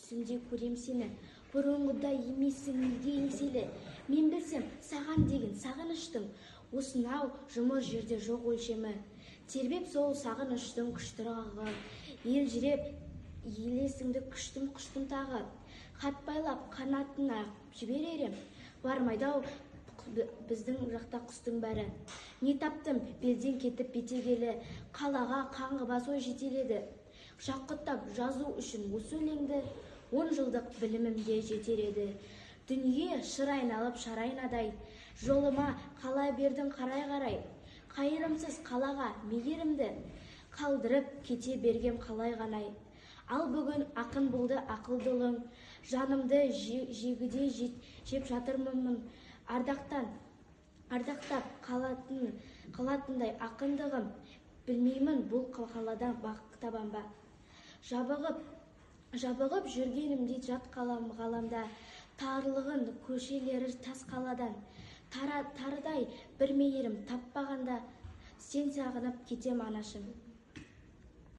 түсімде көрем сені. Бұрынғыдай емессің неге еңселі? Мен білсем, саған деген сағыныштың осынау жұмыр жерде жоқ өлшемі. Тербеп сол сағыныштың күштірағы, елжіреп елесіңді күштім тағы. Хат байлап қанатына жіберерем, бармайдау біздің жақта құстың бәрі. Не таптым белден кетіп бетегелі, қалаға қаңғыбас ой жетеледі. Жақұттап жазу үшін осы өлеңді 10 жылдық білімімде жетер еді. Дүние шыр айналып шар айнадай, жолыма қала бердің қарай-қарай. Қайырымсыз қалаға мейірімді қалдырып кете бергем қалай ғанай. Ал бүгін ақын болды ақылдылың, жанымды жегіде жеп жатырмын. Ардақтап қалатындай ақындығым, білмеймін бұл қаладан бақ табан ба. Жабығып жүргенімде жат ғаламда, тарлығын көшелері тас қаладан. Тарыдай бір мейірім таппағанда, сен сағынып кетем анашым.